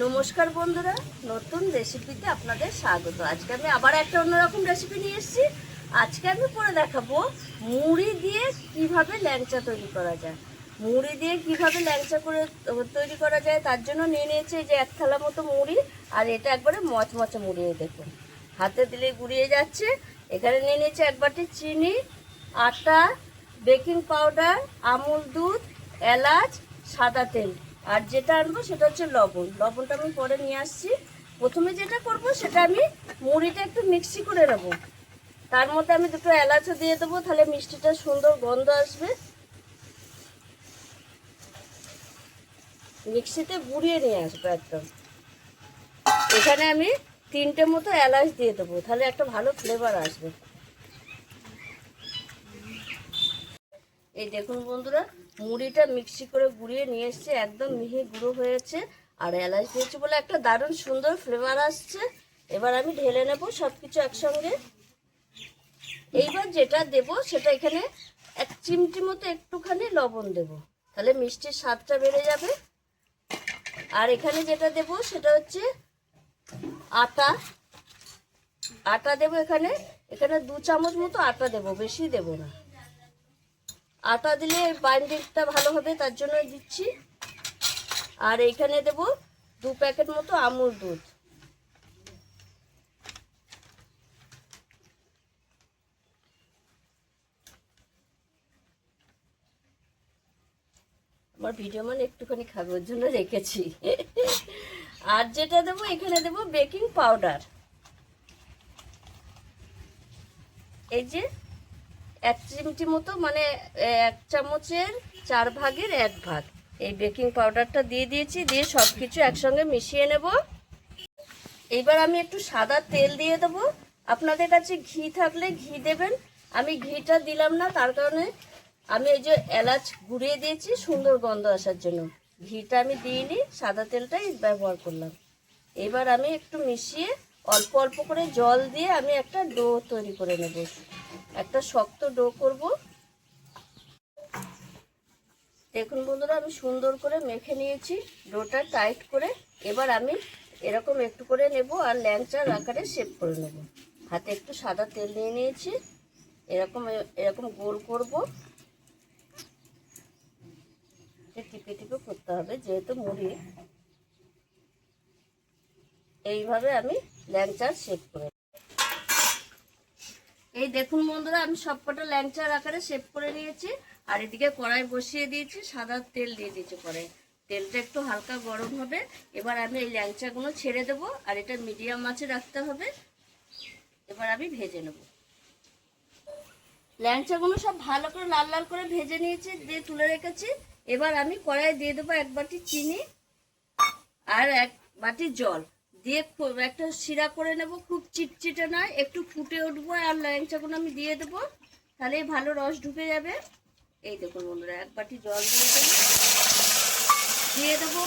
নমস্কার বন্ধুরা, নতুন রেসিপিতে আপনাদের স্বাগত। আজকে আমি আবার একটা অন্যরকম রেসিপি নিয়ে এসেছি। আজকে আমি করে দেখাবো মুড়ি দিয়ে কিভাবে ল্যাংচা তৈরি করা যায়। মুড়ি দিয়ে কিভাবে ল্যাংচা করে তৈরি করা যায় তার জন্য নিয়ে নিয়েছি যে এক থালা মতো মুড়ি। আর এটা একবারে মচমচে মুড়ি, দেখুন হাতে দিলে গুড়িয়ে যাচ্ছে। এখানে নিয়ে নিয়েছি এক বাটি চিনি, আটা, বেকিং পাউডার, আমুল দুধ, এলাচ, সাদা তেল। আর যেটা আনবো সেটা হচ্ছে লবণ। লবণটা আমি পরে নিয়ে আসছি। প্রথমে যেটা করব সেটা আমি মুড়িটা একটু মিক্সি করে নেবো। তার মধ্যে আমি দুটো এলাচও দিয়ে দেবো, তাহলে মিষ্টিটা সুন্দর গন্ধ আসবে। মিক্সিতে গুঁড়িয়ে নিয়ে আসবো একদম। এখানে আমি 3টে মতো এলাচ দিয়ে দেবো, তাহলে একটা ভালো ফ্লেভার আসবে। এই দেখুন বন্ধুরা, মুড়িটা মিক্সি করে গুঁড়িয়ে নিয়ে এসছে, একদম মিহি গুঁড়ো হয়েছে। আর এলাচ দিয়েছি বলে একটা দারুণ সুন্দর ফ্লেভার আসছে। এবার আমি ঢেলে নেব সব কিছু একসঙ্গে। এইবার যেটা দেব সেটা এখানে 1 চিমটি মতো একটুখানি লবণ দেব, তাহলে মিষ্টির স্বাদটা বেড়ে যাবে। আর এখানে যেটা দেব সেটা হচ্ছে আটা। আটা দেবো এখানে 2 চামচ মতো আটা দেব, বেশি দেব না। আটা দিলে বাইন্ডিংটা ভালো হবে, তার জন্য দিচ্ছি। আর এইখানে দেব 2 প্যাকেট মতো আমুল দুধ। আমার ভিডিও মানে একটুখানি খাবে, ওর জন্য রেখেছি। আর যেটা দেবো এখানে দেব বেকিং পাউডার। এই যে 1 চিমটি মতো, মানে 1 চামচের 4 ভাগের 1 ভাগ এই বেকিং পাউডারটা দিয়ে দিয়েছি। দিয়ে সব কিছু একসঙ্গে মিশিয়ে নেব। এইবার আমি একটু সাদা তেল দিয়ে দেবো। আপনাদের কাছে ঘি থাকলে ঘি দেবেন। আমি ঘিটা দিলাম না, তার কারণে আমি এই যে এলাচ গুঁড়িয়ে দিয়েছি সুন্দর গন্ধ আসার জন্য। ঘিটা আমি দিইনি, সাদা তেলটাই ব্যবহার করলাম। এবার আমি একটু মিশিয়ে অল্প অল্প করে জল দিয়ে আমি একটা ডো তৈরি করে নেব। একটা শক্ত ডো করব। দেখুন বন্ধুরা, আমি সুন্দর করে মেখে নিয়েছি ডোটা টাইট করে। এবার আমি এরকম একটু করে নেব আর ল্যাংচার আকারে শেপ করে নেব। হাতে একটু সাদা তেল নিয়ে নিয়েছি, এরকম এরকম গোল করব। টিপে টিপে করতে হবে, যেহেতু মুড়ি। এইভাবে আমি ল্যাংচার শেপ করে। এই দেখুন বন্ধুরা, আমি সবকটা ল্যাংচার আকারে শেপ করে নিয়েছি। আর এদিকে কড়াই বসিয়ে দিয়েছি, সাদা তেল দিয়ে দিয়েছি কড়াই। তেলটা একটু হালকা গরম হবে। এবার আমি এই ল্যাংচাগুলো ছেড়ে দেবো, আর এটা মিডিয়াম আঁচে রাখতে হবে। এবার আমি ভেজে নেব। ল্যাংচাগুলো সব ভালো করে লাল লাল করে ভেজে নিয়েছি, দিয়ে তুলে রেখেছি। এবার আমি কড়াই দিয়ে দেবো 1 বাটি চিনি আর 1 বাটি জল দিয়ে একটা শিরা করে নেব। খুব চিটচিটে নয়, একটু ফুটে উঠবো আর ল্যাংচাগুলো আমি দিয়ে দেবো, তাহলে ভালো রস ঢুকে যাবে। এই দেখুন বন্ধুরা, 1 বাটি জল দিয়ে দেবো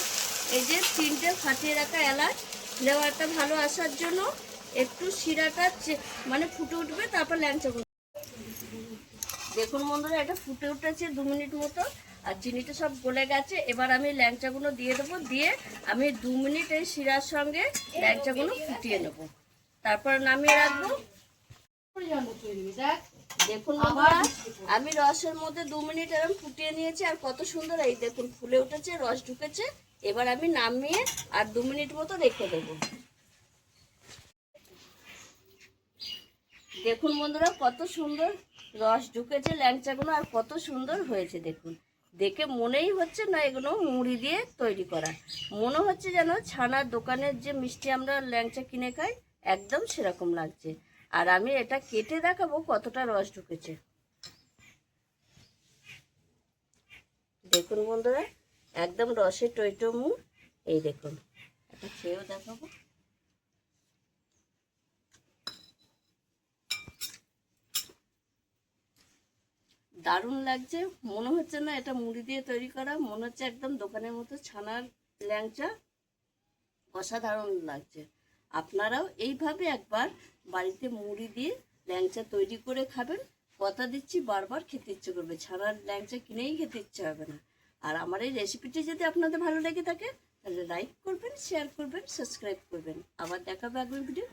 এই যে 3টে ফাটিয়ে রাখা এলাচ, ফ্লেভারটা ভালো আসার জন্য। একটু শিরাটা মানে ফুটে উঠবে, তারপর ল্যাংচাগুলো। দেখুন বন্ধুরা, এটা ফুটে উঠেছে 2 মিনিট মতো, আর চিনিটা সব গলে গেছে। এবার আমি ল্যাংচাগুলো দিয়ে দেবো, দিয়ে আমি 2 মিনিট এই শিরার সঙ্গে ল্যাংচাগুলো ফুটিয়ে নেব, তারপর নামিয়ে রাখবো। দেখুন বন্ধুরা, আমি রসের মধ্যে 2 মিনিট এরকম ফুটিয়ে নিয়েছি, আর কত সুন্দর এই দেখুন ফুলে উঠেছে, রস ঢুকেছে। এবার আমি নামিয়ে আর 2 মিনিট মতো রেখে দেবো। দেখুন বন্ধুরা, কত সুন্দর রস ঢুকেছে ল্যাংচাগুলো, আর কত সুন্দর হয়েছে দেখুন। দেখে মনেই হচ্ছে না এগুলো মুড়ি দিয়ে তৈরি করা। মনে হচ্ছে যেন ছানার দোকানের যে মিষ্টি আমরা ল্যাংচা কিনে খাই, একদম সেরকম লাগছে। আর আমি এটা কেটে দেখাবো কতটা রস ঢুকেছে। দেখুন বন্ধুরা, একদম রসে টইটুম্বুর। এই দেখুন, এটা খেয়েও দেখাবো। দারুণ লাগছে। মনে হচ্ছে না এটা মুড়ি দিয়ে তৈরি করা, মনে হচ্ছে একদম দোকানের মতো ছানার ল্যাংচা। অসাধারণ লাগছে। আপনারাও এইভাবে একবার বাড়িতে মুড়ি দিয়ে ল্যাংচা তৈরি করে খাবেন। কথা দিচ্ছি, বারবার খেতে ইচ্ছে করবে, ছানার ল্যাংচা কিনেই খেতে ইচ্ছে হবে না। আর আমার এই রেসিপিটি যদি আপনাদের ভালো লেগে থাকে তাহলে লাইক করবেন, শেয়ার করবেন, সাবস্ক্রাইব করবেন। আবার দেখাবে আগামী ভিডিও।